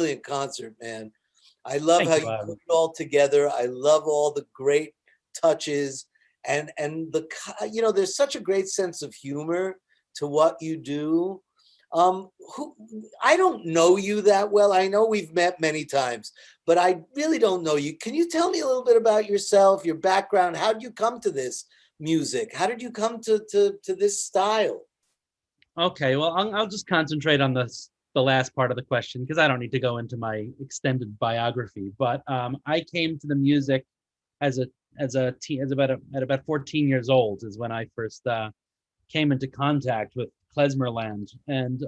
brilliant concert, man. I love Thank how you, you put it all together. I love all the great touches and there's such a great sense of humor to what you do. Who I don't know you that well. I know we've met many times, but I really don't know you. Can you tell me a little bit about yourself, your background? How did you come to this music? How did you come to this style? Okay, well, I'll just concentrate on the last part of the question because I don't need to go into my extended biography. But I came to the music as a at about 14 years old is when I first came into contact with klezmerland, and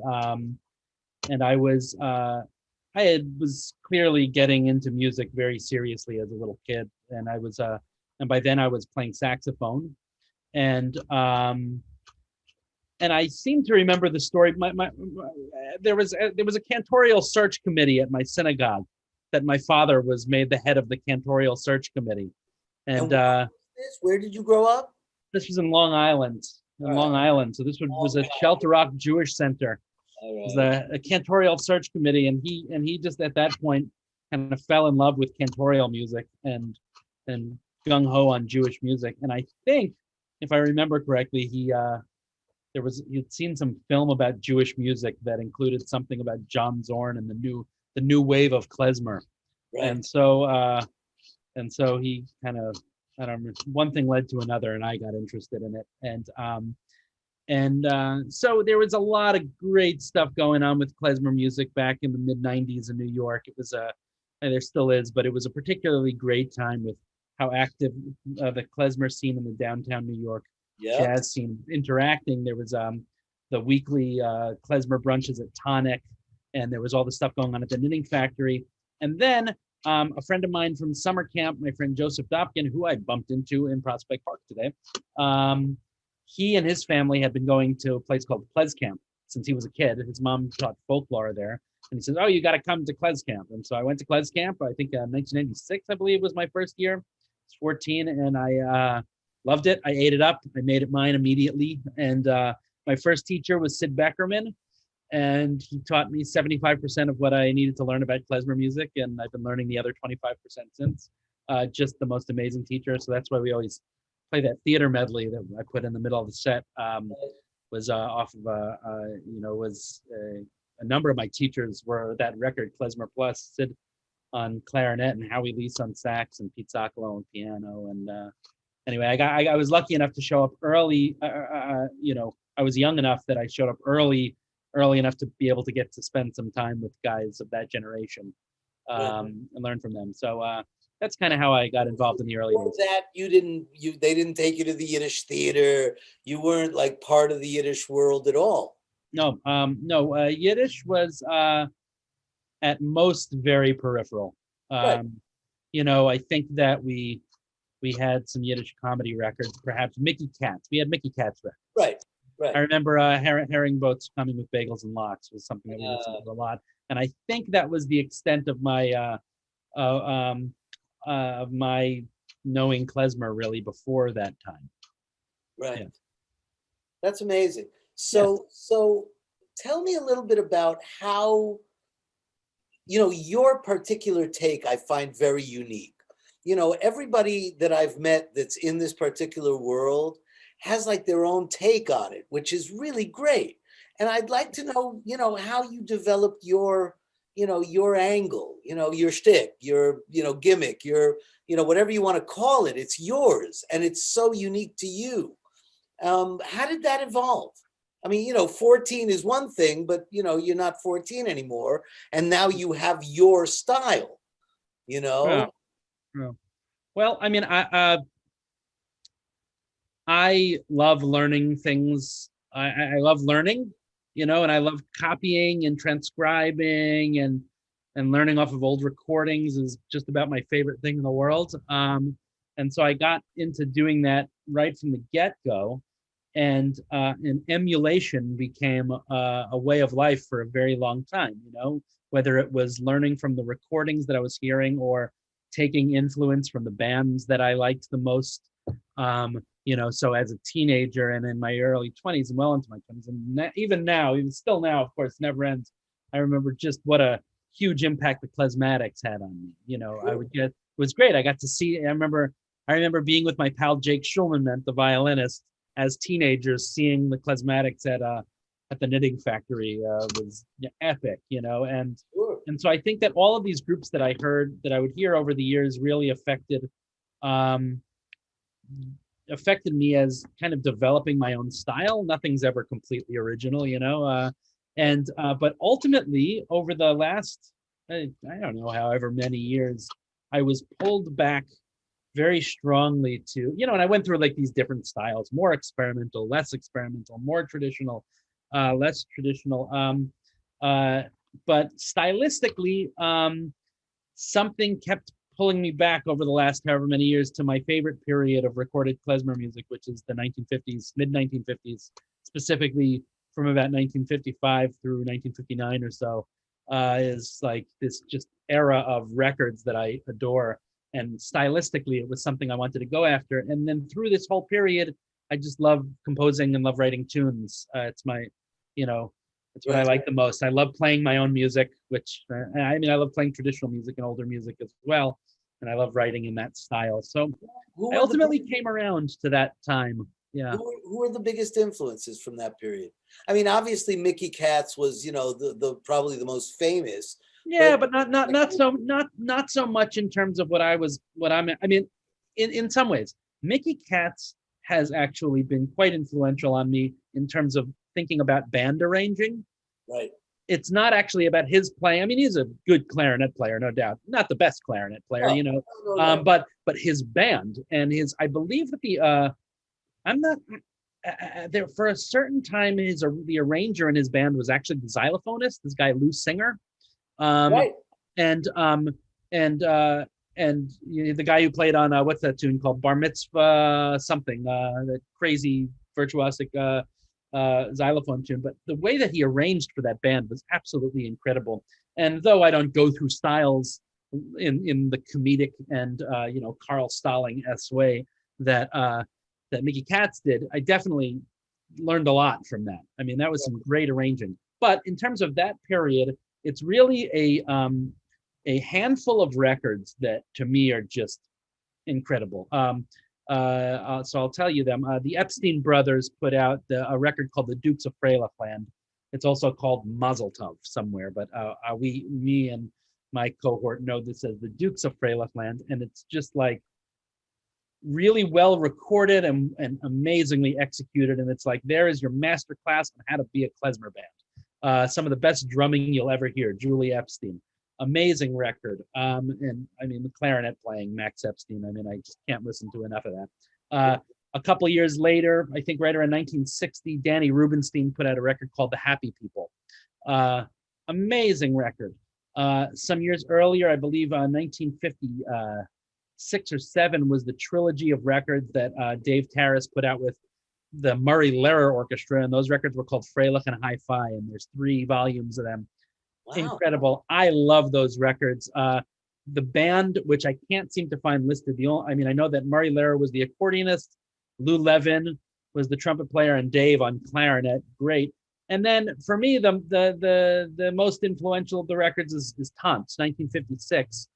was clearly getting into music very seriously as a little kid, and by then I was playing saxophone, and um, and I seem to remember the story. There was a cantorial search committee at my synagogue that my father was made the head of the cantorial search committee, And and where was this? Where did you grow up? this was in Long Island, All right. So this was a Shelter Rock Jewish Center. It was All right. a cantorial search committee, and he just at that point kind of fell in love with cantorial music and gung ho on Jewish music. And I think, if I remember correctly, he'd seen some film about Jewish music that included something about John Zorn and the new wave of klezmer. Right. And so he kind of, I don't know, one thing led to another, and I got interested in it. So there was a lot of great stuff going on with klezmer music back in the mid '90s in New York. It was and there still is, but it was a particularly great time with how active the klezmer scene in the downtown New York jazz scene interacting. There was the weekly klezmer brunches at Tonic, and there was all the stuff going on at the Knitting Factory. And then a friend of mine from summer camp, my friend Joseph Dopkin, who I bumped into in Prospect Park today, he and his family had been going to a place called Klez Camp since he was a kid. His mom taught folklore there. And he says, "Oh, you got to come to Klez Camp." And so I went to Klez Camp. I think 1996, I believe, was my first year. I was 14, and I loved it. I ate it up. I made it mine immediately. And my first teacher was Sid Beckerman, and he taught me 75% of what I needed to learn about klezmer music, and I've been learning the other 25% since. Just the most amazing teacher. So that's why we always play that theater medley that I put in the middle of the set. Was off of a number of my teachers were that record Klezmer Plus, Sid on clarinet and Howie Leese on sax and Pete Soccolo on piano. And anyway, I was lucky enough to show up early. I was young enough that I showed up early enough to be able to get to spend some time with guys of that generation and learn from them. So that's kind of how I got involved in the early days. That they didn't take you to the Yiddish theater. You weren't like part of the Yiddish world at all. No. Yiddish was at most very peripheral. Right. I think that we had some Yiddish comedy records, perhaps Mickey Katz. We had Mickey Katz records. Right. I remember herring boats coming with bagels and lox was something that we listened to a lot, and I think that was the extent of my knowing klezmer really before that time. Right. Yeah. That's amazing. So tell me a little bit about how, your particular take I find very unique. Everybody that I've met that's in this particular world has like their own take on it, which is really great. And I'd like to know, how you developed your angle, your shtick, your, gimmick, your, whatever you want to call it. It's yours and it's so unique to you. How did that evolve? I mean, 14 is one thing, but, you're not 14 anymore. And now you have your style, Yeah. Well, I mean, I love learning things. I love learning, and I love copying and transcribing and learning off of old recordings is just about my favorite thing in the world. And so I got into doing that right from the get-go. And emulation became a way of life for a very long time, whether it was learning from the recordings that I was hearing or taking influence from the bands that I liked the most. So as a teenager and in my early 20s and well into my 20s, and even still now, of course, never ends. I remember just what a huge impact the Klezmatics had on me. You know, I Sure. would get, it was great. I got to see, I remember being with my pal Jake Schulman, the violinist, as teenagers, seeing the Klezmatics at the Knitting Factory was epic, you know, Sure. and so I think that all of these groups that I heard, that I would hear over the years, really um, affected me as kind of developing my own style. Nothing's ever completely original, you know. But ultimately, over the last, I don't know, however many years, I was pulled back very strongly to, you know, and I went through like these different styles, more experimental, less experimental, more traditional, less traditional. But stylistically, something kept pulling me back over the last however many years to my favorite period of recorded klezmer music, which is the 1950s, mid 1950s, specifically from about 1955 through 1959 or so, is like this just era of records that I adore. And stylistically, it was something I wanted to go after. And then through this whole period, I just love composing and love writing tunes. It's my, you know, it's what I like the most. I love playing my own music, which I mean, I love playing traditional music and older music as well. And I love writing in that style. So I ultimately came around to that time. Yeah. Who are the biggest influences from that period? I mean, obviously Mickey Katz was, you know, the probably the most famous. Yeah, but not so much in terms of what I'm. I mean, in some ways, Mickey Katz has actually been quite influential on me in terms of thinking about band arranging. Right. It's not actually about his playing. I mean, he's a good clarinet player, no doubt. Not the best clarinet player, you know. No. But his band and his, I believe that I'm not. There for a certain time, the arranger in his band was actually the xylophonist, this guy Lou Singer. Right. And you know, the guy who played on what's that tune called, Bar Mitzvah something, that crazy virtuosic xylophone tune. But the way that he arranged for that band was absolutely incredible. And though I don't go through styles in the comedic and you know, Carl Stalling-esque way that Mickey Katz did, I definitely learned a lot from that. I mean, that was some great arranging. But in terms of that period, it's really a handful of records that to me are just incredible. So I'll tell you them. The Epstein brothers put out a record called The Dukes of Freilicland. It's also called Mazel Tov somewhere, but me and my cohort know this as The Dukes of Freilicland, and it's just like really well recorded and amazingly executed. And it's like, there is your master class on how to be a klezmer band. Some of the best drumming you'll ever hear, Julie Epstein. Amazing record. And I mean, the clarinet playing, Max Epstein. I mean, I just can't listen to enough of that. A couple of years later, I think right around 1960, Danny Rubenstein put out a record called The Happy People. Amazing record. Some years earlier, I believe 1956 or 7 was the trilogy of records that Dave Tarras put out with the Murray Lehrer Orchestra, and those records were called Freilich and Hi-Fi, and there's 3 volumes of them. Wow. Incredible. I love those records. The band, which I can't seem to find listed, I mean, I know that Murray Lehrer was the accordionist, Lou Levin was the trumpet player, and Dave on clarinet. Great. And then for me, the most influential of the records is Tantz, 1956.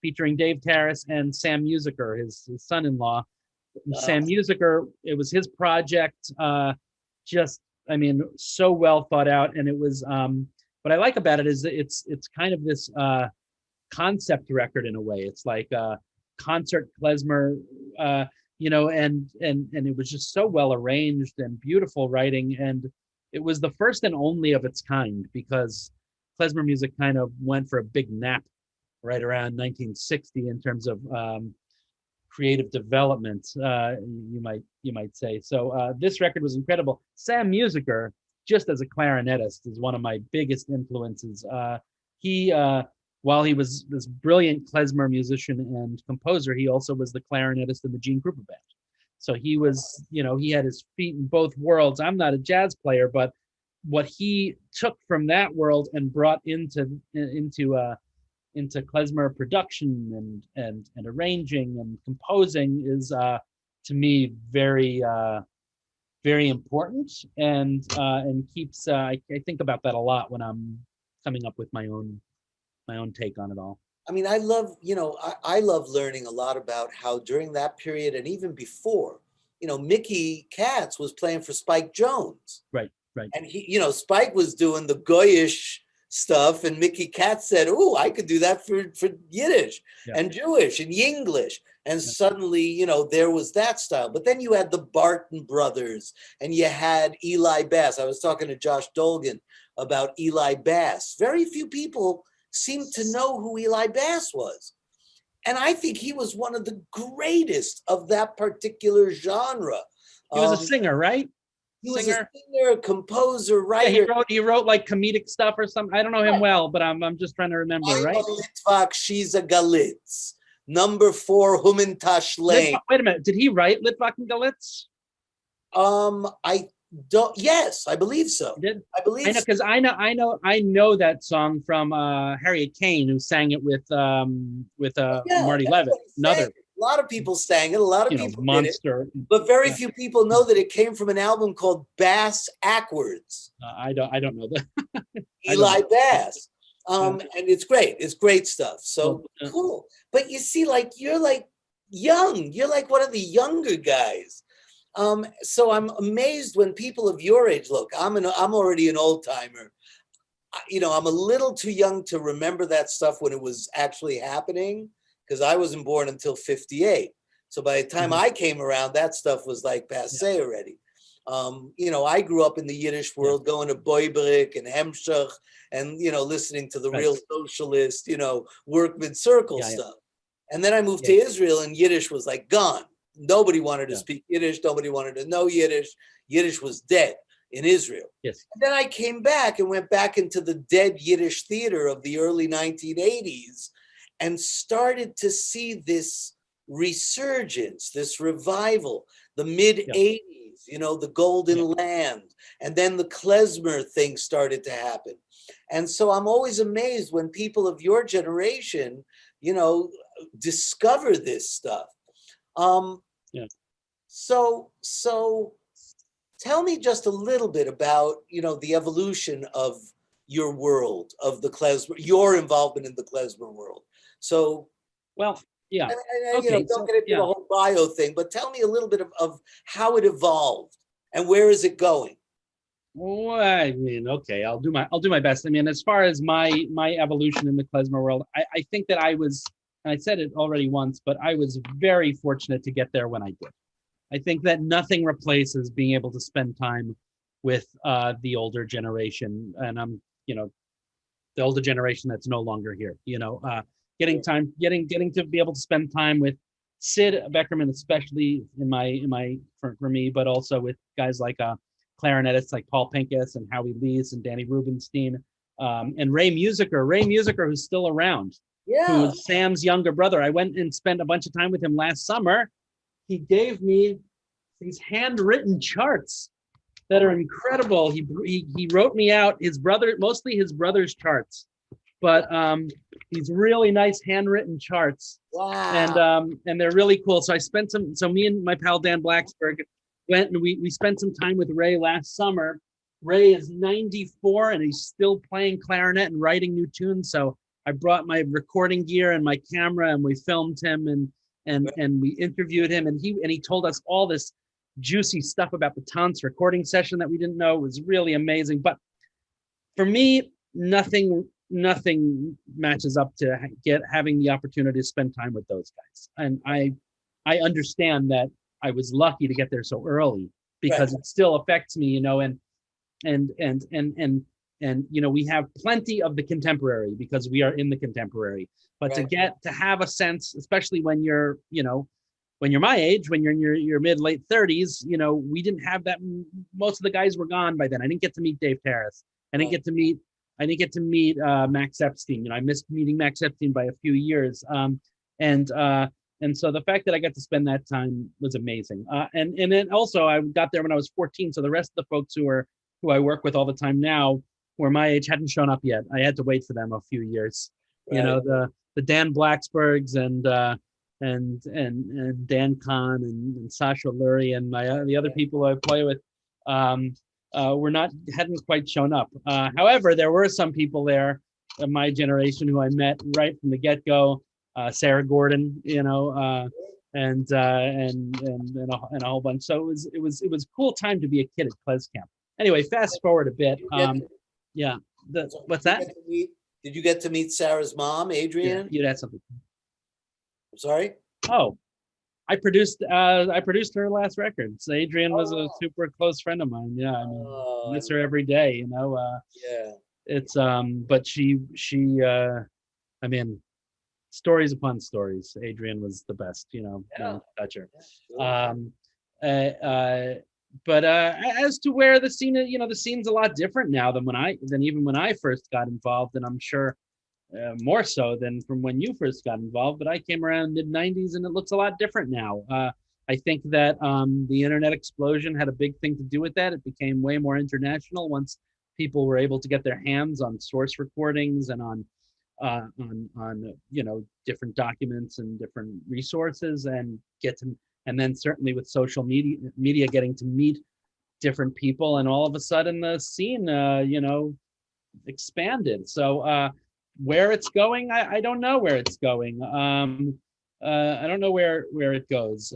Featuring Dave Tarras and Sam Musiker, his son-in-law. Sam Musiker, it was his project. Just, I mean, so well thought out. And it was, what I like about it is that it's kind of this concept record in a way. It's like a concert klezmer, you know, and it was just so well arranged and beautiful writing. And it was the first and only of its kind, because klezmer music kind of went for a big nap right around 1960 in terms of creative development, you might say. So this record was incredible. Sam Musiker, just as a clarinetist, is one of my biggest influences. He, while he was this brilliant klezmer musician and composer, he also was the clarinetist in the Gene Krupa band. So he was, you know, he had his feet in both worlds. I'm not a jazz player, but what he took from that world and brought into klezmer production and arranging and composing is to me very very important, and keeps I think about that a lot when I'm coming up with my own take on it all. I mean, I love, I love learning a lot about how during that period and even before, Mickey Katz was playing for Spike Jones. Right, right. And Spike was doing the Goyish stuff, and Mickey Katz said, "Oh, I could do that for Yiddish and Jewish and Yinglish." And suddenly, there was that style. But then you had the Barton brothers, and you had Eli Bass. I was talking to Josh Dolgan about Eli Bass. Very few people seem to know who Eli Bass was. And I think he was one of the greatest of that particular genre. He was a singer, right? He was a singer, composer, writer. Yeah, he wrote like comedic stuff or something. I don't know him well, but I'm just trying to remember, right? Litvak, she's a Galitz. Number 4, Humintash Lane. Wait a minute. Did he write Litvak and Galitz? I don't. Yes, I believe so. He did? I believe. I know because I know that song from Harriet Kane, who sang it with Marty Levitt. A lot of people sang it. A lot of people Monster. Did it, but very few people know that it came from an album called Bass Ackwards. I don't know that. Eli Bass. And it's great. It's great stuff. So cool. But you see, you're young. You're like one of the younger guys. So I'm amazed when people of your age look. I'm already an old timer. I'm a little too young to remember that stuff when it was actually happening, because I wasn't born until 58. So by the time I came around, that stuff was passé already. I grew up in the Yiddish world, going to Boybrik and Hemshech, and listening to the real socialist, workman circle stuff. And then I moved to Israel, and Yiddish was gone. Nobody wanted to speak Yiddish. Nobody wanted to know Yiddish. Yiddish was dead in Israel. Yes. And then I came back and went back into the dead Yiddish theater of the early 1980s and started to see this resurgence, this revival, the mid-80s, the Golden Land. And then the klezmer thing started to happen. And so I'm always amazed when people of your generation, discover this stuff. So tell me just a little bit about, the evolution of your world, of the klezmer, your involvement in the klezmer world. So, don't get into the whole bio thing, but tell me a little bit of how it evolved and where is it going? Well, I mean, okay, I'll do my best. I mean, as far as my evolution in the klezmer world, I think that I was, and I said it already once, but I was very fortunate to get there when I did. I think that nothing replaces being able to spend time with the older generation, and I'm, the older generation that's no longer here. Getting to be able to spend time with Sid Beckerman, especially for me, but also with guys like clarinetists like Paul Pincus and Howie Lees and Danny Rubenstein, and Ray Musiker, who's still around. Who's Sam's younger brother. I went and spent a bunch of time with him last summer. He gave me these handwritten charts that are incredible. He wrote me out mostly his brother's charts, but these really nice handwritten charts. Wow. And they're really cool. So me and my pal Dan Blacksburg went and we spent some time with Ray last summer. Ray is 94 and he's still playing clarinet and writing new tunes. So I brought my recording gear and my camera, and we filmed him and we interviewed him, and he told us all this juicy stuff about the Tance recording session that we didn't know. It was really amazing. But for me, nothing matches up to having the opportunity to spend time with those guys. And I understand that I was lucky to get there so early, because it still affects me, and we have plenty of the contemporary because we are in the contemporary, but to have a sense, especially when you're my age, when you're in your mid-late 30s, we didn't have that. Most of the guys were gone by then. I didn't get to meet Dave Terrace. I didn't get to meet Max Epstein. I missed meeting Max Epstein by a few years. And so the fact that I got to spend that time was amazing. And then also I got there when I was 14. So the rest of the folks who I work with all the time now, who are my age, hadn't shown up yet. I had to wait for them a few years. The Dan Blacksburgs and Dan Kahn and Sasha Lurie and the other people I play with. hadn't quite shown up. However, there were some people there of my generation who I met right from the get-go. Sarah Gordon, and a whole bunch. So it was a cool time to be a kid at Klez Camp. Anyway, fast forward a bit. Yeah. What's that? Did you get to meet Sarah's mom, Adrienne? You'd had something. I'm sorry? Oh, I produced her last record. So Adrienne was a super close friend of mine. Yeah, I mean, I miss her every day. Yeah. It's but she I mean, stories upon stories. Adrienne was the best. Touch her. But as to where the scene, the scene's a lot different now than even when I first got involved, and I'm sure more so than from when you first got involved. But I came around mid-90s, and it looks a lot different now. I think that the internet explosion had a big thing to do with that. It became way more international once people were able to get their hands on source recordings and on different documents and different resources, and then certainly with social media getting to meet different people, and all of a sudden the scene expanded. So where it's going, I don't know where it's going. I don't know where it goes,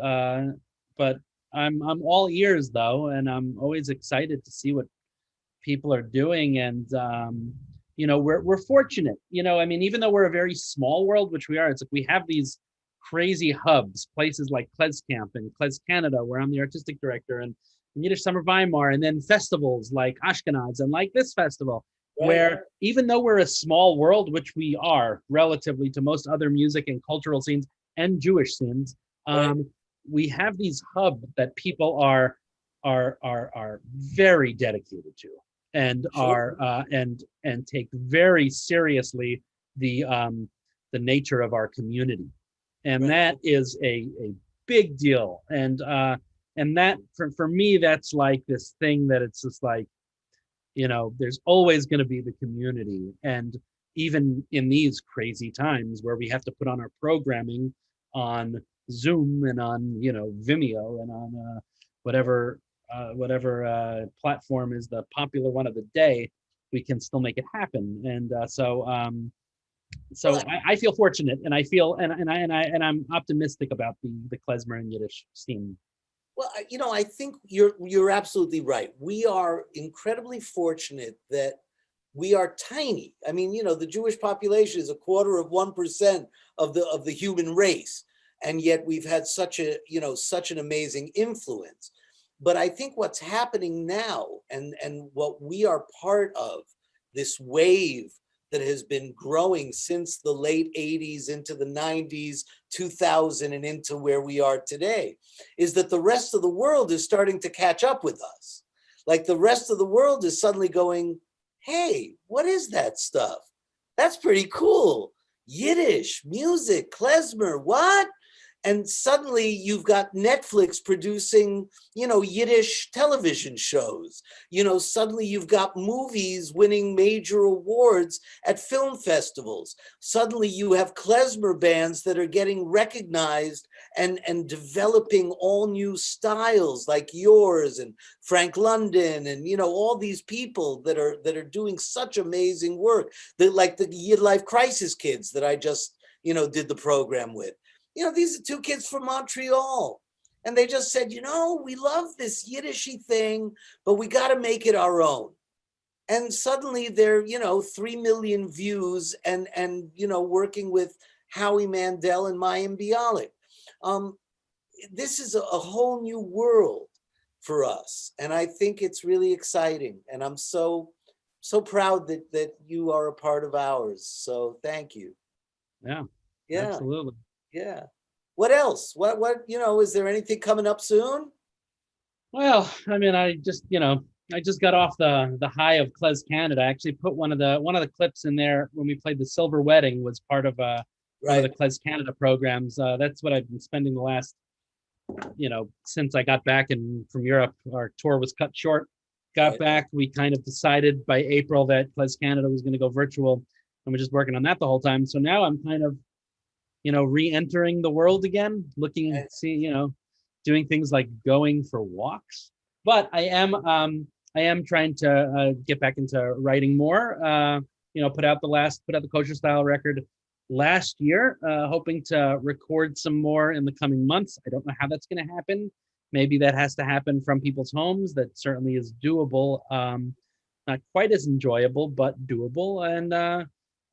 but I'm all ears though, and I'm always excited to see what people are doing. And we're fortunate, I mean, even though we're a very small world, which we are, it's like we have these crazy hubs, places like Klez Camp and Klez Canada, where I'm the artistic director, and Yiddish Summer Weimar, and then festivals like Ashkenaz and like this festival, where even though we're a small world, which we are relatively to most other music and cultural scenes and Jewish scenes, we have these hubs that people are very dedicated to, and and take very seriously the nature of our community, and that is a big deal. And that for me, that's like this thing that it's just like, there's always going to be the community. And even in these crazy times where we have to put on our programming on Zoom and on Vimeo and on whatever platform is the popular one of the day, we can still make it happen. And I feel fortunate, and I feel and I'm optimistic about the klezmer and Yiddish scene. Well, I think you're absolutely right. We are incredibly fortunate that we are tiny. I mean, the Jewish population is 1/4% of the human race, and yet we've had such an amazing influence. But I think what's happening now, and what we are part of, this wave that has been growing since the late 80s into the 90s, 2000, and into where we are today, is that the rest of the world is starting to catch up with us. Like the rest of the world is suddenly going, hey, what is that stuff? That's pretty cool. Yiddish, music, klezmer, what? And suddenly you've got Netflix producing, Yiddish television shows. Suddenly you've got movies winning major awards at film festivals. Suddenly you have klezmer bands that are getting recognized and developing all new styles like yours and Frank London and, all these people that are doing such amazing work. Like the Yid Life Crisis kids that I just, did the program with. These are two kids from Montreal, and they just said, we love this Yiddishy thing, but we got to make it our own. And suddenly they're, 3 million views and working with Howie Mandel and Mayim Bialik. This is a whole new world for us. And I think it's really exciting. And I'm so proud that you are a part of ours. So thank you. Yeah, absolutely. Yeah. What else? What, is there anything coming up soon? Well, I mean, I just got off the high of Klez Canada. I actually put one of the clips in there when we played the Silver Wedding, was part of one of the Klez Canada programs. That's what I've been spending the last, since I got back from Europe. Our tour was cut short. Got back, we kind of decided by April that Klez Canada was going to go virtual, and we're just working on that the whole time. So now I'm kind of re-entering the world again, looking and see, doing things like going for walks. But I am, I am trying to get back into writing more. Put out the kosher style record last year, hoping to record some more in the coming months. I don't know how that's going to happen. Maybe that has to happen from people's homes. That certainly is doable. Not quite as enjoyable, but doable.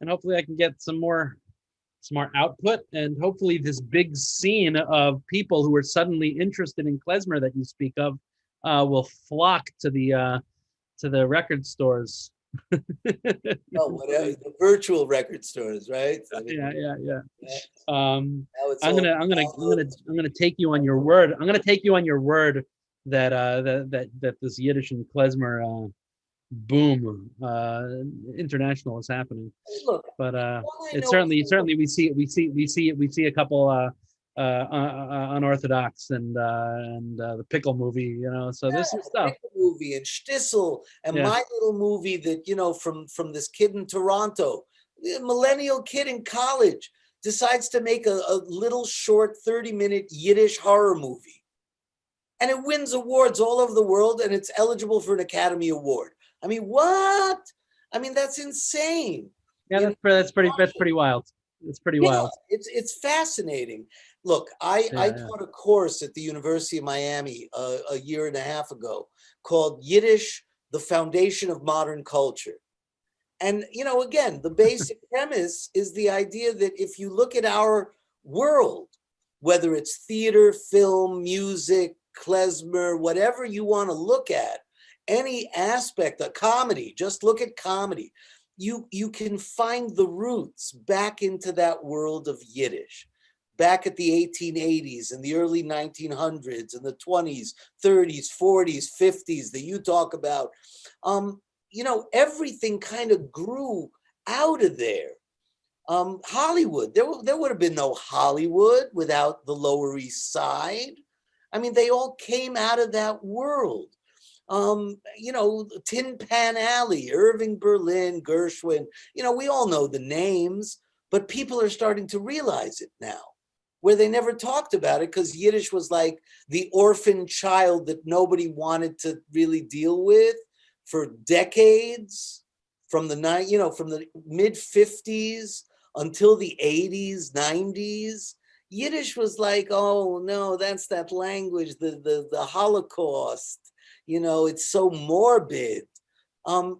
And hopefully I can get some more output, and hopefully this big scene of people who are suddenly interested in klezmer that you speak of will flock to the record stores. Oh, whatever, the virtual record stores, right? I mean, Yeah. yeah, now it's I'm all gonna I'm gonna I'm gonna downloads. I'm gonna take you on your word. I'm gonna take you on your word that that this Yiddish and klezmer boom international is happening. Look, But all I it's know is certainly we see a couple unorthodox and the pickle movie, so yeah, there's some stuff. Pickle movie and Shtisel and Yeah, my little movie that, from this kid in Toronto, a millennial kid in college decides to make a little short 30-minute Yiddish horror movie. And it wins awards all over the world, and it's eligible for an Academy Award. I mean, what? I mean, that's insane. yeah, You know, that's pretty wild. It's pretty yeah, wild. it's fascinating. Look, I Yeah, taught a course at the University of Miami a year and a half ago called Yiddish, the Foundation of Modern Culture. And, again, the basic premise is the idea that if you look at our world, whether it's theater, film, music, klezmer, whatever you want to look at, any aspect of comedy, just look at comedy. You can find the roots back into that world of Yiddish, back at the 1880s and the early 1900s and the 20s, 30s, 40s, 50s that you talk about. Everything kind of grew out of there. Hollywood, there would have been no Hollywood without the Lower East Side. I mean, they all came out of that world. Tin Pan Alley, Irving Berlin, Gershwin, we all know the names, but people are starting to realize it now, where they never talked about it because Yiddish was like the orphan child that nobody wanted to really deal with for decades, from the mid 50s until the 80s, 90s. Yiddish was like, oh no, that's that language, the Holocaust. It's so morbid. Um,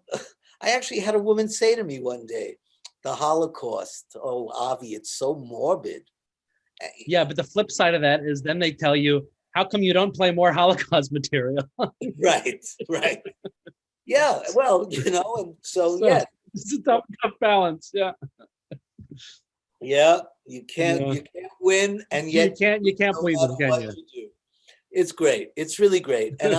I actually had a woman say to me one day, the Holocaust, oh, Avi, it's so morbid. yeah. But the flip side of that is then they tell you, how come you don't play more Holocaust material? Right, right. Yeah, well, and so, So yeah, it's a tough balance. Yeah. yeah, you Yeah. can't win, and You yet can't you you can't no please matter them, can what you? you do. It's great. It's really great, and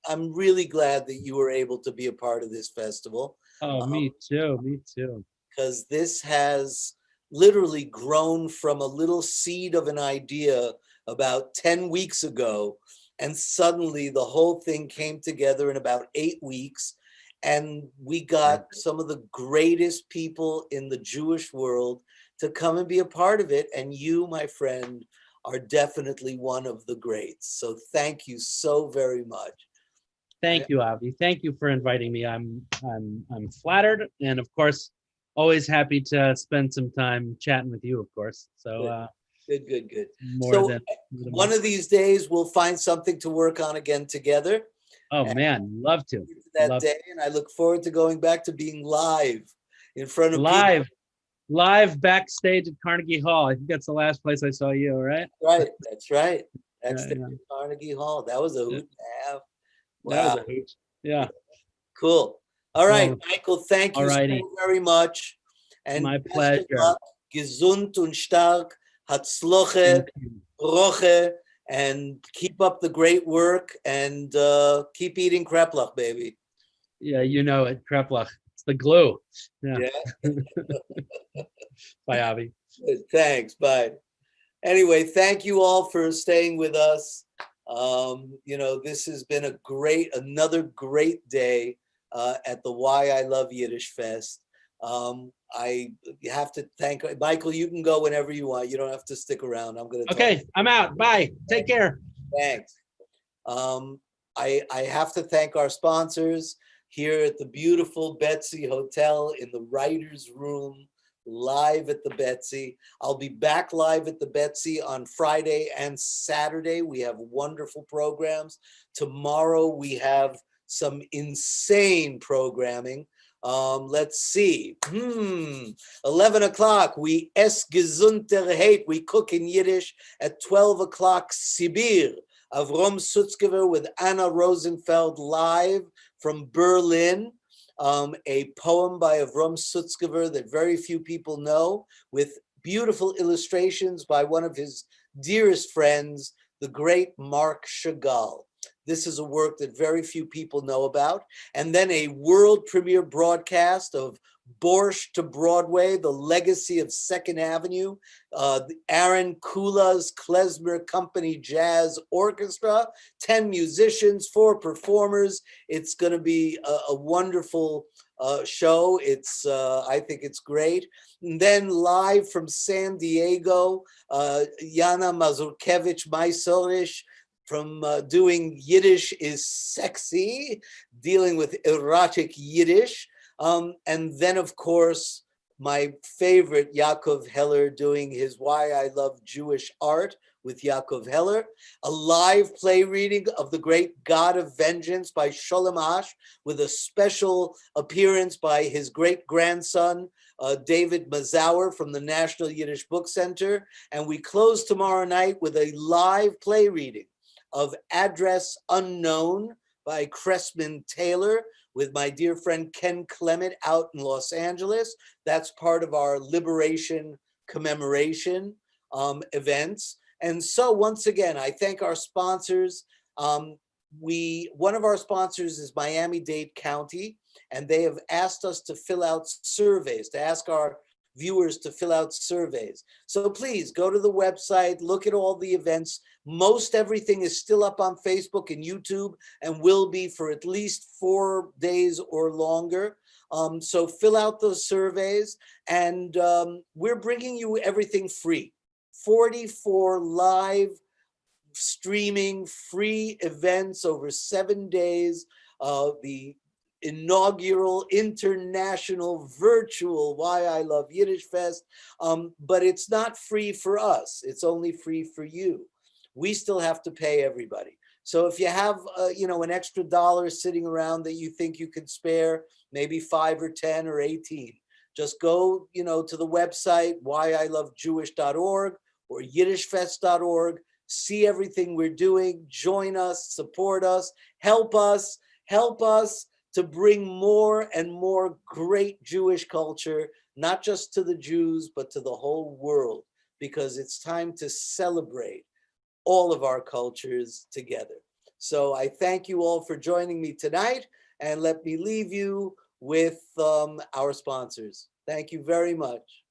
I'm really glad that you were able to be a part of this festival, Oh, me too. Me too. because this has literally grown from a little seed of an idea about 10 weeks ago, and suddenly the whole thing came together in about 8 weeks, and we got some of the greatest people in the Jewish world to come and be a part of it, and you, my friend, are definitely one of the greats. So thank you so very much. Thank you, Avi. Thank you for inviting me. I'm flattered, and of course, always happy to spend some time chatting with you. Of course. So Good, good, good. more So than one of these days we'll find something to work on again together. oh And man, love to. that Love day, and I look forward to going back to being live in front of people. live backstage at Carnegie Hall. I think that's the last place I saw you. Right? Right, that's right. Yeah, Backstage at Carnegie Hall. That was a yeah. hoot to have. That was Wow, a hoot. Yeah. cool. All right, Well, Michael, thank all you so righty. very much. And My best of pleasure. luck. Gesund und stark. Hatzloche, Thank you. Roche, and keep up the great work, and keep eating kreplach, baby. Yeah, you know it. Kreplach. It's the glue. Yeah. Yeah. Bye, Avi. Thanks. Bye. Anyway, thank you all for staying with us. This has been another great day at the Why I Love Yiddish Fest. I have to thank Michael. You can go whenever you want. You don't have to stick around. I'm going to talk. Okay, I'm out. Bye. Take care. Thanks. Um, I have to thank our sponsors here at the beautiful Betsy Hotel in the writer's room, live at the Betsy. I'll be back live at the Betsy on Friday and Saturday. We have wonderful programs. Tomorrow we have some insane programming. Let's see. 11 o'clock, we es Gesundheit. We cook in Yiddish. At 12 o'clock, Sibir. Avrom Sutzkever with Anna Rosenfeld live from Berlin. A poem by Avrom Sutzkever that very few people know, with beautiful illustrations by one of his dearest friends, the great Marc Chagall. This is a work that very few people know about. And then a world premiere broadcast of Borscht to Broadway, the legacy of Second Avenue, Aaron Kula's Klezmer Company Jazz Orchestra, 10 musicians, 4 performers. It's going to be a wonderful show. I think it's great. And then live from San Diego, Yana Mazurkevich Maisorish, from doing Yiddish is Sexy, dealing with erotic Yiddish. And then, of course, my favorite, Yaakov Heller, doing his Why I Love Jewish Art with Yaakov Heller, a live play reading of The Great God of Vengeance by Sholem Ash, with a special appearance by his great-grandson, David Mazauer from the National Yiddish Book Center. And we close tomorrow night with a live play reading of Address Unknown by Cressman Taylor with my dear friend Ken Clement out in Los Angeles. That's part of our Liberation commemoration events. And so once again, I thank our sponsors. One of our sponsors is Miami-Dade County, and they have asked us to fill out surveys, to ask our viewers to fill out surveys. So please go to the website, look at all the events. Most everything is still up on Facebook and YouTube and will be for at least 4 days or longer. So fill out those surveys, and we're bringing you everything free. 44 live streaming free events over 7 days. The inaugural international virtual Why I Love YiddishFest, but it's not free for us. It's only free for you. We still have to pay everybody. So if you have, an extra dollar sitting around that you think you could spare, maybe 5 or 10 or 18, just go, to the website, whyilovejewish.org or yiddishfest.org, see everything we're doing, join us, support us, help us to bring more and more great Jewish culture, not just to the Jews, but to the whole world, because it's time to celebrate all of our cultures together. So I thank you all for joining me tonight, and let me leave you with our sponsors. Thank you very much.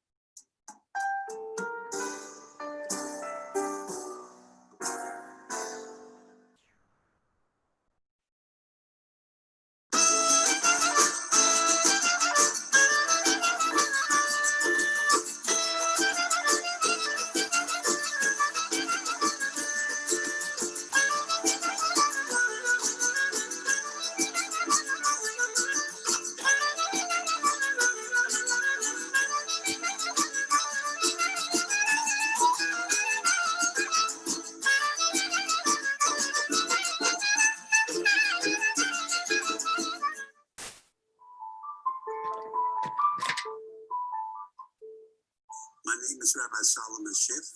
My name is Rabbi Solomon Schiff.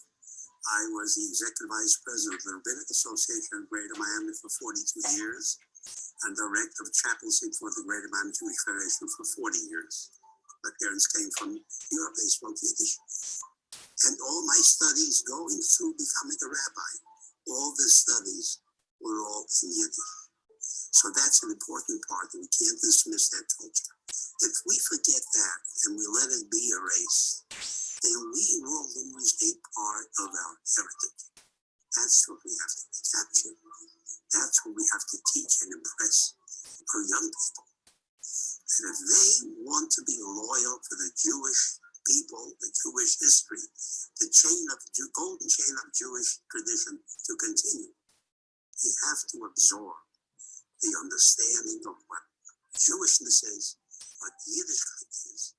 I was the Executive Vice President of the Rabbinic Association of Greater Miami for 42 years and Director of Chaplaincy for the Greater Miami Jewish Federation for 40 years. My parents came from Europe, they spoke Yiddish. And all my studies going through becoming a rabbi, all the studies were all in Yiddish. So that's an important part, and we can't dismiss that culture. If we forget that and we let it be erased, then we will lose a part of our heritage. That's what we have to capture. That's what we have to teach and impress our young people. And if they want to be loyal to the Jewish people, the Jewish history, the golden chain of Jewish tradition to continue, they have to absorb the understanding of what Jewishness is, what Yiddishkeit is,